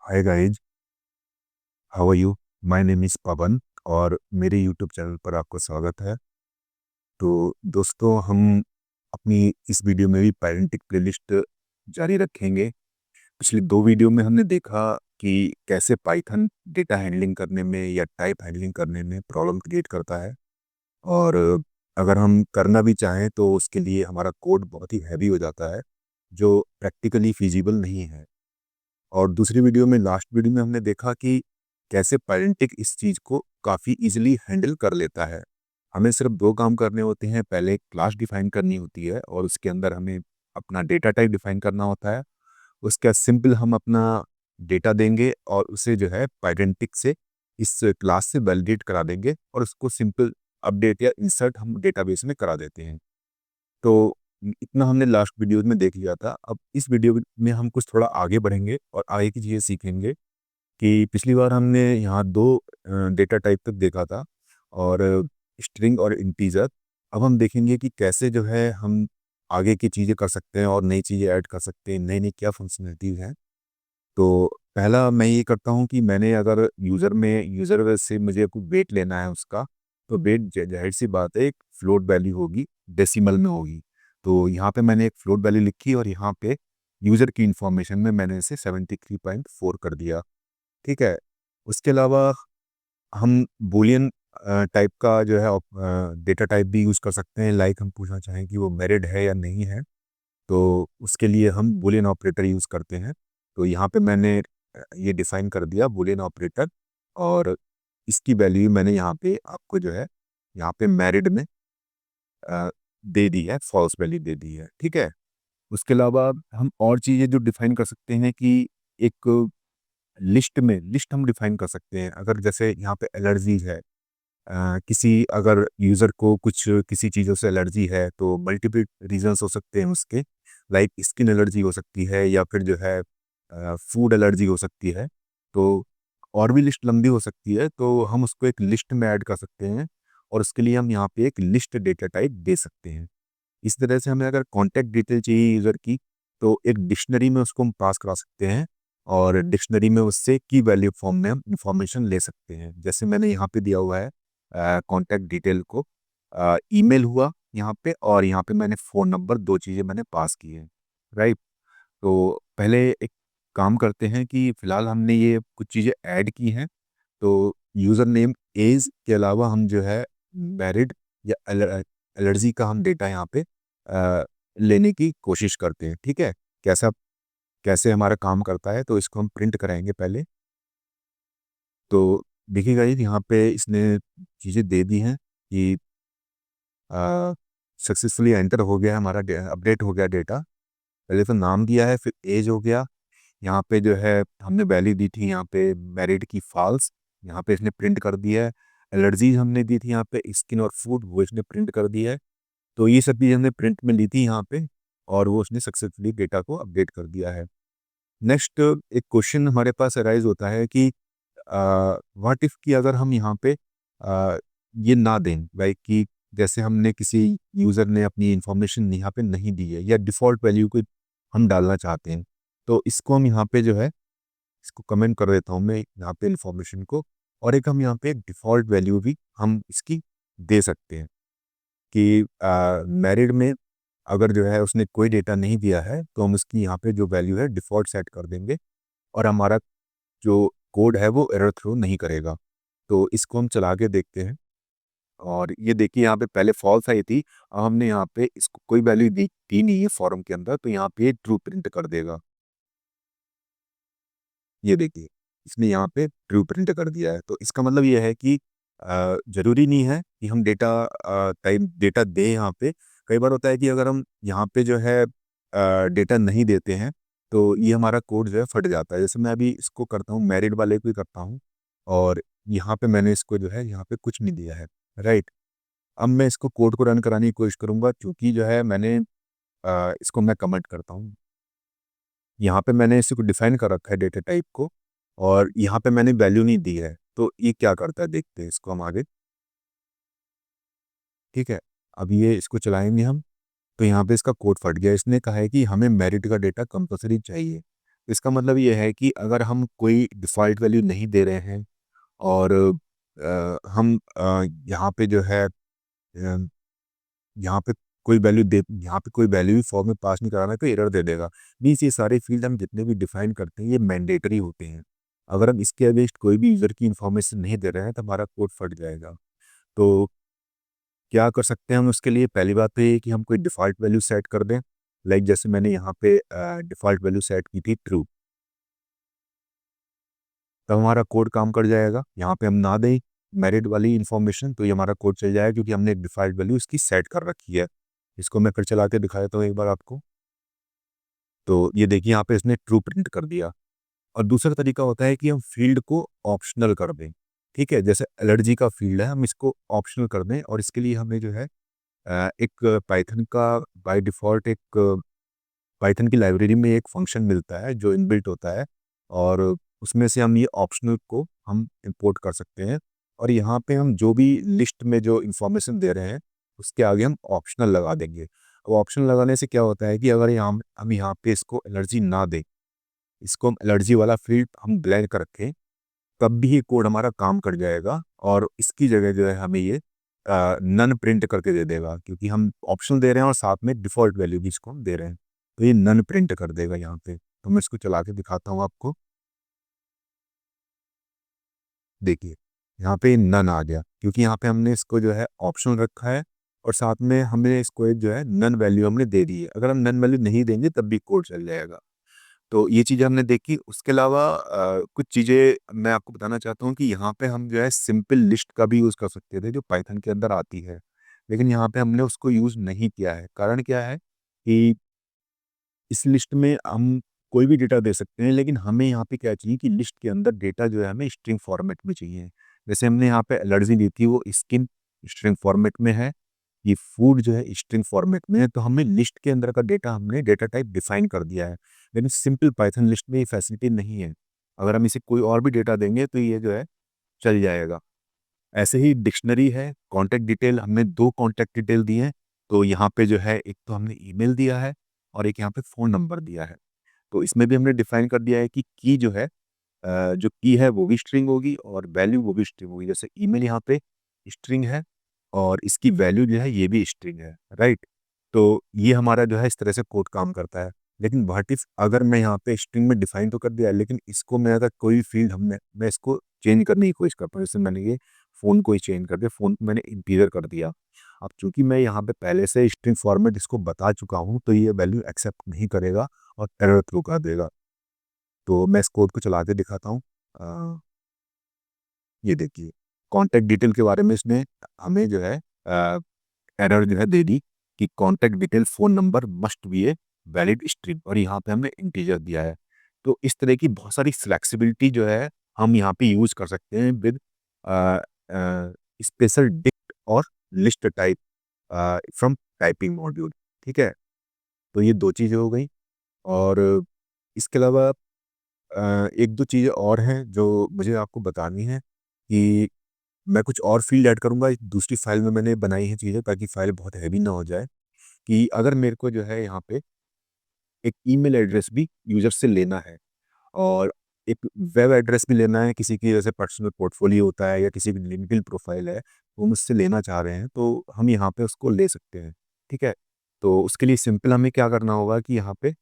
Hi guys, how are you? My name is Pawan और मेरे YouTube channel पर आपका स्वागत है। तो दोस्तों, हम अपनी इस वीडियो में भी पेरेंटिंग प्लेलिस्ट जारी रखेंगे। पिछली दो वीडियो में हमने देखा कि कैसे पाइथन डेटा हैंडलिंग करने में या टाइप हैंडलिंग करने में प्रॉब्लम क्रिएट करता है, और अगर हम करना भी चाहें तो उसके लिए हमारा कोड बहुत ही हैवी हो जाता है, जो प्रैक्टिकली फिजिबल नहीं है। और दूसरी वीडियो में, लास्ट वीडियो में, हमने देखा कि कैसे पेरेंटिक इस चीज़ को काफ़ी इजीली हैंडल कर लेता है। हमें सिर्फ दो काम करने होते हैं। पहले क्लास डिफाइन करनी होती है और उसके अंदर हमें अपना डेटा टाइप डिफाइन करना होता है। उसका सिंपल हम अपना डेटा देंगे और उसे जो है पेरेंटिक से इस क्लास से वैलिडेट करा देंगे और उसको सिंपल अपडेट या इंसर्ट हम डेटाबेस में करा देते हैं। तो इतना हमने लास्ट वीडियो में देख लिया था। अब इस वीडियो में हम कुछ थोड़ा आगे बढ़ेंगे और आगे की चीज़ें सीखेंगे कि पिछली बार हमने यहाँ दो डेटा टाइप तक देखा था, और स्ट्रिंग और इंटीजर। अब हम देखेंगे कि कैसे जो है हम आगे की चीज़ें कर सकते हैं और नई चीज़ें ऐड कर सकते हैं, नई नई क्या फंक्शनलिटीज़ हैं। तो पहला मैं ये करता हूँ कि मैंने अगर यूज़र से मुझे कोई वेट लेना है उसका, तो वेट जाहिर सी बात है एक फ्लोट वैल्यू होगी, डेसिमल में होगी। तो यहाँ पे मैंने एक फ्लोट वैल्यू लिखी और यहाँ पे यूज़र की इंफॉर्मेशन में मैंने इसे 73.4 कर दिया। ठीक है। उसके अलावा हम बूलियन टाइप का जो है डेटा टाइप भी यूज़ कर सकते हैं। लाइक हम पूछना चाहें कि वो मैरिड है या नहीं है, तो उसके लिए हम बूलियन ऑपरेटर यूज़ करते हैं। तो यहाँ पे मैंने ये डिफाइन कर दिया बूलियन ऑपरेटर, और इसकी वैल्यू मैंने यहाँ पे आपको जो है यहाँ पे मैरिड में अ, दे दी है, फॉल्स वैल्यू दे दी है। ठीक है। उसके अलावा हम और चीज़ें जो डिफाइन कर सकते हैं कि एक लिस्ट हम डिफाइन कर सकते हैं। अगर जैसे यहाँ पे एलर्जी है, किसी अगर यूज़र को कुछ किसी चीज़ों से एलर्जी है, तो मल्टीपल रीजंस हो सकते हैं उसके। लाइक स्किन एलर्जी हो सकती है या फिर जो है फूड एलर्जी हो सकती है। तो और भी लिस्ट लंबी हो सकती है, तो हम उसको एक लिस्ट में ऐड कर सकते हैं और उसके लिए हम यहाँ पे एक लिस्ट डेटा टाइप दे सकते हैं। इस तरह से हमें अगर कॉन्टैक्ट डिटेल चाहिए यूज़र की, तो एक डिक्शनरी में उसको हम पास करा सकते हैं और डिक्शनरी में उससे की वैल्यू फॉर्म में हम इंफॉर्मेशन ले सकते हैं। जैसे मैंने यहाँ पे दिया हुआ है कॉन्टैक्ट डिटेल को, ईमेल हुआ यहाँ पे, और यहाँ पे मैंने फ़ोन नंबर, दो चीज़ें मैंने पास की हैं। राइट। तो पहले एक काम करते हैं कि फ़िलहाल हमने ये कुछ चीज़ें ऐड की हैं। तो यूज़र नेम एज के अलावा हम जो है मैरिड या एलर्जी का हम डेटा यहाँ पे लेने की कोशिश करते हैं। ठीक है। कैसा कैसे हमारा काम करता है, तो इसको हम प्रिंट कराएंगे पहले। तो देखिएगा जी, यहाँ पे इसने चीज़ें दे दी हैं कि सक्सेसफुली एंटर हो गया हमारा, अपडेट हो गया डेटा। पहले तो नाम दिया है, फिर एज हो गया। यहाँ पे जो है हमने वैल्यू दी थी यहाँ पे मैरिड की फॉल्स, यहाँ पे इसने प्रिंट कर दिया है। एलर्जीज हमने दी थी यहाँ पे स्किन और फूड, वो इसने प्रिंट कर दिया है। तो ये सब चीज़ हमने प्रिंट में ली थी यहाँ पे, और वो उसने सक्सेसफुली डेटा को अपडेट कर दिया है। नेक्स्ट एक क्वेश्चन हमारे पास अराइज होता है कि व्हाट इफ़ कि अगर हम यहाँ पे ये ना दें, लाइक कि जैसे हमने किसी यूज़र ने अपनी इंफॉर्मेशन यहाँ पे नहीं दी है या डिफ़ॉल्ट वैल्यू को हम डालना चाहते हैं, तो इसको हम यहाँ पे जो है इसको कमेंट कर देता हूँ मैं यहाँ पे इंफॉर्मेशन को, और एक हम यहाँ पे एक डिफ़ॉल्ट वैल्यू भी हम इसकी दे सकते हैं कि मैरिड में अगर जो है उसने कोई डेटा नहीं दिया है, तो हम उसकी यहाँ पे जो वैल्यू है डिफ़ॉल्ट सेट कर देंगे और हमारा जो कोड है वो एरर थ्रो नहीं करेगा। तो इसको हम चला के देखते हैं, और ये देखिए यहाँ पे पहले फॉल्स आई थी। अब हमने यहाँ पे इसको कोई वैल्यू दी नहीं है फॉर्म के अंदर, तो यहाँ पे ये ट्रू प्रिंट कर देगा। ये देखिए, इसने यहाँ पे ट्रू प्रिंट कर दिया है। तो इसका मतलब ये है कि ज़रूरी नहीं है कि हम डेटा दें यहाँ पे। कई बार होता है कि अगर हम यहाँ पे जो है डेटा नहीं देते हैं, तो ये हमारा कोड जो है फट जाता है। जैसे मैं अभी इसको करता हूँ, मैरिड वाले को ही करता हूँ, और यहाँ पे मैंने इसको जो है यहाँ पे कुछ नहीं दिया है। राइट। अब मैं इसको कोड को रन कराने की कोशिश करूँगा, क्योंकि जो है मैंने इसको मैं कमेंट करता हूँ। यहाँ पे मैंने इसको डिफाइन कर रखा है डेटा टाइप को, और यहाँ पे मैंने वैल्यू नहीं दी है। तो ये क्या करता है देखते हैं इसको हम आगे। ठीक है। अब ये इसको चलाएंगे हम, तो यहाँ पे इसका कोड फट गया। इसने कहा है कि हमें मेरिट का डेटा कंपलसरी चाहिए। इसका मतलब ये है कि अगर हम कोई डिफ़ॉल्ट वैल्यू नहीं दे रहे हैं और हम यहाँ पे जो है यहाँ पे यहाँ पे कोई वैल्यू भी फॉर्म में पास नहीं कराना है तो एरर दे देगा। मीन्स ये सारे फील्ड हम जितने भी डिफाइन करते हैं ये मैंडेटरी होते हैं। अगर हम इसके अगेंस्ट कोई भी यूज़र की इन्फॉर्मेशन नहीं दे रहे हैं तो हमारा कोड फट जाएगा। तो क्या कर सकते हैं हम उसके लिए? पहली बात तो ये है कि हम कोई डिफ़ॉल्ट वैल्यू सेट कर दें। लाइक जैसे मैंने यहाँ पे डिफ़ॉल्ट वैल्यू सेट की थी ट्रू, तब हमारा कोड काम कर जाएगा। यहाँ पे हम ना दें मैरिड वाली इन्फॉर्मेशन तो ये हमारा कोड चल जाएगा क्योंकि हमने एक डिफ़ॉल्ट वैल्यू इसकी सेट कर रखी है। इसको मैं फिर चला के दिखा देता हूँ एक बार आपको। तो ये देखिए यहाँ पे इसने ट्रू प्रिंट कर दिया। और दूसरा तरीका होता है कि हम फ़ील्ड को ऑप्शनल कर दें। ठीक है? जैसे एलर्जी का फ़ील्ड है हम इसको ऑप्शनल कर दें और इसके लिए हमें जो है एक पाइथन का बाय डिफ़ॉल्ट एक पाइथन की लाइब्रेरी में एक फ़ंक्शन मिलता है जो इनबिल्ट होता है और उसमें से हम ये ऑप्शनल को हम इंपोर्ट कर सकते हैं और यहाँ पे हम जो भी लिस्ट में जो इन्फॉर्मेशन दे रहे हैं उसके आगे हम ऑप्शनल लगा देंगे। वो ऑप्शनल लगाने से क्या होता है कि अगर यहाँ हम यहाँ पे इसको एलर्जी ना दें, इसको हम एलर्जी वाला फ़ील्ड हम ब्लैंक रखें, तब भी ये कोड हमारा काम कर जाएगा और इसकी जगह जो है हमें ये नन प्रिंट करके दे देगा क्योंकि हम ऑप्शनल दे रहे हैं और साथ में डिफ़ॉल्ट वैल्यू भी इसको हम दे रहे हैं। तो ये नन प्रिंट कर देगा यहाँ पे। तो मैं इसको चला के दिखाता हूँ आपको। देखिए, यहाँ पे नन आ गया क्योंकि यहाँ पे हमने इसको जो है ऑप्शनल रखा है और साथ में हमने इसको एक जो है नन वैल्यू हमने दे दी है। अगर हम नन वैल्यू नहीं देंगे तब भी कोड चल जाएगा। तो ये चीज़ें हमने देखी। उसके अलावा कुछ चीज़ें मैं आपको बताना चाहता हूँ कि यहाँ पे हम जो है सिंपल लिस्ट का भी यूज़ कर सकते थे जो पाइथन के अंदर आती है। लेकिन यहाँ पे हमने उसको यूज़ नहीं किया है। कारण क्या है कि इस लिस्ट में हम कोई भी डेटा दे सकते हैं लेकिन हमें यहाँ पे क्या चाहिए कि लिस्ट के अंदर डेटा जो है हमें स्ट्रिंग फॉर्मेट में चाहिए। जैसे हमने यहाँ पे एलर्जी दी थी वो स्किन स्ट्रिंग फॉर्मेट में है, ये फूड जो है स्ट्रिंग फॉर्मेट में है, तो हमें लिस्ट के अंदर का डेटा हमने डेटा टाइप डिफाइन कर दिया है। लेकिन सिंपल पाइथन लिस्ट में ये फैसिलिटी नहीं है। अगर हम इसे कोई और भी डेटा देंगे तो ये जो है चल जाएगा। ऐसे ही डिक्शनरी है, कॉन्टैक्ट डिटेल हमने 2 कॉन्टैक्ट डिटेल दिए हैं। तो यहाँ पे जो है एक तो हमने ईमेल दिया है और एक यहाँ पे फ़ोन नंबर दिया है। तो इसमें भी हमने डिफाइन कर दिया है कि की जो है जो की है वो भी स्ट्रिंग होगी और वैल्यू वो भी स्ट्रिंग होगी। जैसे ईमेल यहाँ पे स्ट्रिंग है और इसकी वैल्यू जो है ये भी स्ट्रिंग है, राइट? तो ये हमारा जो है इस तरह से कोड काम करता है। लेकिन व्हाट इफ अगर मैं यहाँ पे स्ट्रिंग में डिफाइन तो कर दिया है लेकिन इसको मैं अगर कोई फील्ड हमने मैं इसको चेंज करने की कोशिश करता हूँ। जैसे मैंने ये फ़ोन को ही चेंज कर दिया, फ़ोन को मैंने इंटीजर कर दिया। अब चूँकि मैं यहाँ पे पहले से स्ट्रिंग फॉर्मेट इसको बता चुका हूँ तो ये वैल्यू एक्सेप्ट नहीं करेगा और एरर थ्रो कर देगा। तो मैं इस कोड को चला के दिखाता हूँ। ये देखिए, कॉन्टैक्ट डिटेल के बारे में इसने हमें जो है एरर जो है दे दी कि contact detail phone number must be a valid string और यहाँ पे हमने इंटीजर दिया है। तो इस तरह की बहुत सारी फ्लेक्सिबिलिटी जो है हम यहाँ पे यूज़ कर सकते हैं विद स्पेशल डिक्ट और list type from typing module. ठीक है? तो ये 2 चीज़ें हो गई और इसके अलावा 1-2 चीज़ें और हैं जो मुझे आपको बतानी है कि मैं कुछ और फ़ील्ड ऐड करूँगा। दूसरी फ़ाइल में मैंने बनाई हैं चीज़ें ताकि फ़ाइल बहुत हेवी ना हो जाए कि अगर मेरे को जो है यहाँ पे एक ईमेल एड्रेस भी यूज़र से लेना है और एक वेब एड्रेस भी लेना है, किसी की जैसे पर्सनल पोर्टफ़ोलियो होता है या किसी की लिंक्डइन प्रोफ़ाइल है, वो मुझसे लेना चाह रहे हैं, तो हम यहाँ पे उसको ले सकते हैं। ठीक है? तो उसके लिए सिंपल हमें क्या करना होगा कि यहाँ पे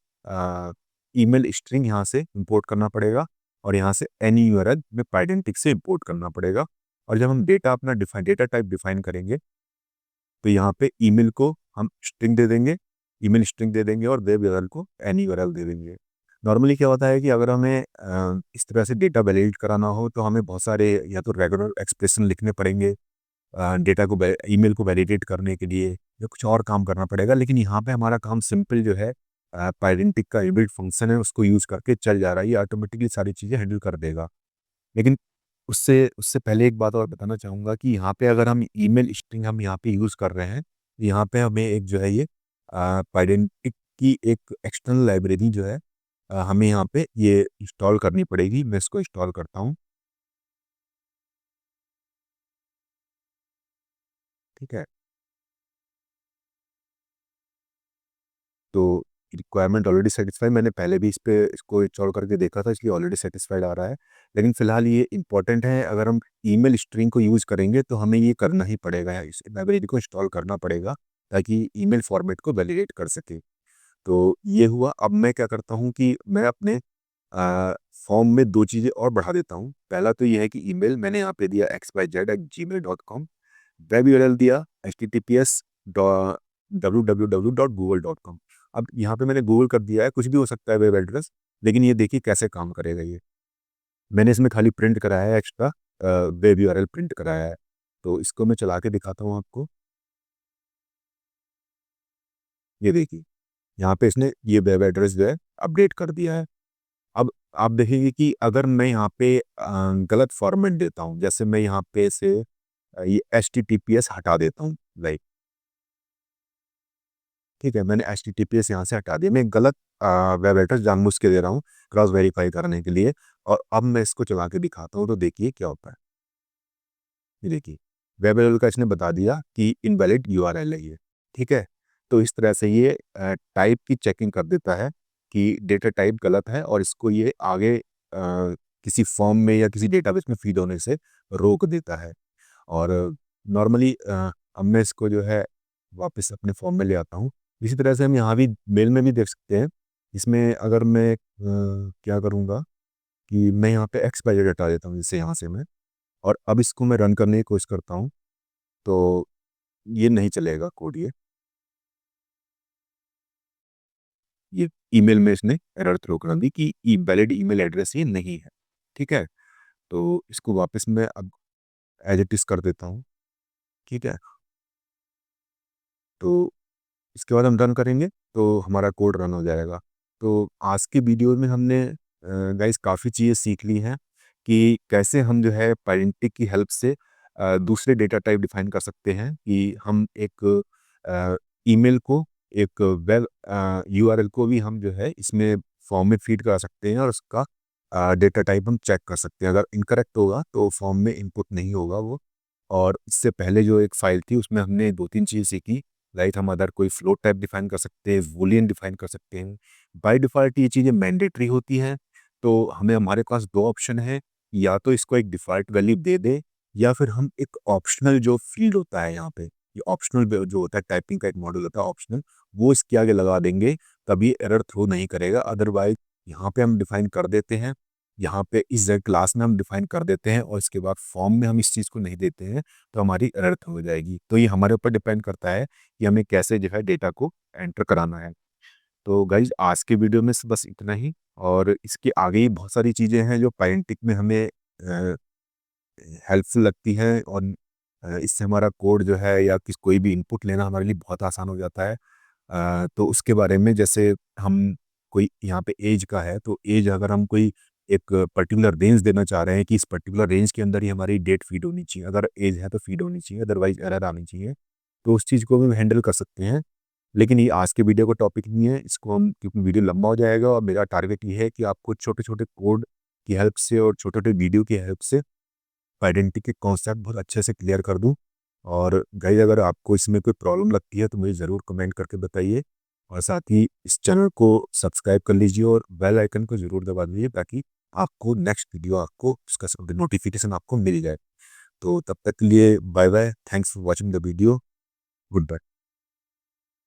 ईमेल स्ट्रिंग यहाँ से इंपोर्ट करना पड़ेगा और यहाँ से एनी यूआरएल में पाइडेंटिक से इंपोर्ट करना पड़ेगा और जब हम डेटा अपना डेटा टाइप डिफाइन करेंगे तो यहाँ पे ईमेल को हम स्ट्रिंग दे देंगे, ईमेल स्ट्रिंग दे देंगे और वेब यूआरएल को एनी यूआरएल दे देंगे। नॉर्मली क्या होता है कि अगर हमें इस तरह से डेटा वैलिडेट कराना हो तो हमें बहुत सारे या तो रेगुलर एक्सप्रेशन लिखने पड़ेंगे डेटा को ईमेल को वैलिडेट करने के लिए या कुछ और काम करना पड़ेगा। लेकिन यहाँ पे हमारा काम सिंपल जो है पाइडेंटिक का इनबिल्ट फंक्शन है उसको यूज़ करके चल जा रहा है, ये ऑटोमेटिकली सारी चीज़ें हैंडल कर देगा। लेकिन उससे उससे पहले एक बात और बताना चाहूँगा कि यहाँ पे अगर हम ईमेल स्ट्रिंग हम यहाँ पे यूज़ कर रहे हैं, यहाँ पे हमें एक जो है ये पाइडेंटिक की एक एक्सटर्नल लाइब्रेरी जो है हमें यहाँ पे ये इंस्टॉल करनी पड़ेगी। मैं इसको इंस्टॉल करता हूँ, ठीक है? तो रिक्वायरमेंट ऑलरेडी सेटिस्फाई, मैंने पहले भी इसको इंस्टॉल करके देखा था, इसलिए ऑलरेडी सेटिस्फाइड आ रहा है। लेकिन फ़िलहाल ये इम्पोर्टेंट है, अगर हम ईमेल स्ट्रिंग को यूज़ करेंगे तो हमें ये करना ही पड़ेगा, इस लाइब्रेरी को इंस्टॉल करना पड़ेगा ताकि ईमेल फॉर्मेट को वैलिडेट कर सके। तो ये हुआ। अब मैं क्या करता हूँ कि मैं अपने फॉर्म में 2 चीज़ें और बढ़ा देता हूँ। पहला तो ये है कि ईमेल मैंने यहाँ पे दिया xyz@gmail.com, वेब यूआरएल दिया https://www.google.com। अब यहाँ पे मैंने गूगल कर दिया है, कुछ भी हो सकता है वेब एड्रेस, लेकिन ये देखिए कैसे काम करेगा ये। मैंने इसमें खाली प्रिंट कराया है एक्स्ट्रा, वेब यूआरएल प्रिंट कराया है। तो इसको मैं चला के दिखाता हूँ आपको। ये देखिए, यहाँ पे इसने ये वेब एड्रेस जो है अपडेट कर दिया है। अब आप देखेंगे कि अगर मैं यहाँ पे गलत फॉर्मेट देता हूँ, जैसे मैं यहाँ पे से ये एचटीटीपीएस हटा देता हूँ, लाइक, ठीक है, मैंने एचटीटीपीएस यहाँ से हटा दिया, मैं गलत वेब एड्रेस जानबूझ के दे रहा हूँ क्रॉस वेरीफाई करने के लिए। और अब मैं इसको चला के दिखाता हूँ, तो देखिए क्या होता है। ये देखिए, वेब एड्रेस का इसने बता दिया कि इनवैलिड यूआरएल है ये, ठीक है। तो इस तरह से ये टाइप की चेकिंग कर देता है कि डेटा टाइप गलत है, और इसको ये आगे किसी फॉर्म में या किसी डेटाबेस में फीड होने से रोक देता है। और नॉर्मली अब मैं इसको जो है वापस अपने फॉर्म में ले आता हूँ। इसी तरह से हम यहाँ भी मेल में भी देख सकते हैं। इसमें अगर मैं क्या करूँगा कि मैं यहाँ पे एक्सपायरी हटा देता हूँ, जैसे यहाँ से मैं, और अब इसको मैं रन करने की कोशिश करता हूँ, तो ये नहीं चलेगा कोड, ये ईमेल में इसने एरर थ्रो कर दी कि वैलिड ईमेल एड्रेस ये नहीं है, ठीक है। तो इसको वापस मैं अब एज इट इज़ कर देता हूँ, ठीक है। तो इसके बाद हम रन करेंगे तो हमारा कोड रन हो जाएगा। तो आज के वीडियो में हमने गाइस काफ़ी चीज़ें सीख ली हैं कि कैसे हम जो है पैरेंटिक की हेल्प से दूसरे डेटा टाइप डिफाइन कर सकते हैं, कि हम एक ईमेल को, एक वेब यूआरएल को भी हम जो है इसमें फॉर्म में फीड करा सकते हैं, और उसका डेटा टाइप हम चेक कर सकते हैं। अगर इनकरेक्ट होगा तो फॉर्म में इनपुट नहीं होगा वो। और इससे पहले जो एक फ़ाइल थी उसमें हमने 2-3 चीज़ें सीखी, राइट। हम अदर कोई फ्लोट टाइप डिफाइन कर सकते हैं, बूलियन डिफाइन कर सकते हैं। बाय डिफ़ॉल्ट ये चीज़ें मैंडेटरी होती हैं, तो हमें हमारे पास 2 ऑप्शन है, या तो इसको एक डिफ़ॉल्ट वैल्यू दे दें, या फिर हम एक ऑप्शनल जो फ़ील्ड होता है यहाँ पे, ये ऑप्शनल जो होता है, टाइपिंग का एक मॉड्यूल होता है ऑप्शनल, वो इसके आगे लगा देंगे, तभी एरर थ्रो नहीं करेगा। अदरवाइज़ यहाँ पे हम डिफाइन कर देते हैं, यहाँ पे इस क्लास में हम डिफाइन कर देते हैं, और इसके बाद फॉर्म में हम इस चीज़ को नहीं देते हैं, तो हमारी एरर थ्रो हो जाएगी। तो ये हमारे ऊपर डिपेंड करता है कि हमें कैसे जो है डेटा को एंटर कराना है। तो गाइज आज के वीडियो में बस इतना ही, और इसके आगे ही बहुत सारी चीज़ें हैं जो पैरेंटिक में हमें हेल्पफुल लगती हैं, और इससे हमारा कोड जो है या कोई भी इनपुट लेना हमारे लिए बहुत आसान हो जाता है। तो उसके बारे में, जैसे हम कोई यहाँ पे एज का है, तो एज अगर हम कोई एक पर्टिकुलर रेंज देना चाह रहे हैं कि इस पर्टिकुलर रेंज के अंदर ही हमारी डेट फीड होनी चाहिए, अगर एज है तो फीड होनी चाहिए, अदरवाइज एरर आनी चाहिए, तो उस चीज़ को भी हम हैंडल कर सकते हैं। लेकिन ये आज के वीडियो का टॉपिक नहीं है, इसको हम, क्योंकि वीडियो लंबा हो जाएगा, और मेरा टारगेट ये है कि आपको छोटे-छोटे कोड की हेल्प से और छोटे-छोटे वीडियो की हेल्प से आइडेंटिटी के कॉन्सेप्ट बहुत अच्छे से क्लियर कर दूँ। और गाइस अगर आपको इसमें कोई प्रॉब्लम लगती है तो मुझे ज़रूर कमेंट करके बताइए, और साथ ही इस चैनल को सब्सक्राइब कर लीजिए और बेल आइकन को ज़रूर दबा दीजिए, ताकि आपको नेक्स्ट वीडियो, आपको उसका नोटिफिकेशन आपको मिल जाए। तो तब तक के लिए bye bye, thanks for watching the video, good bye.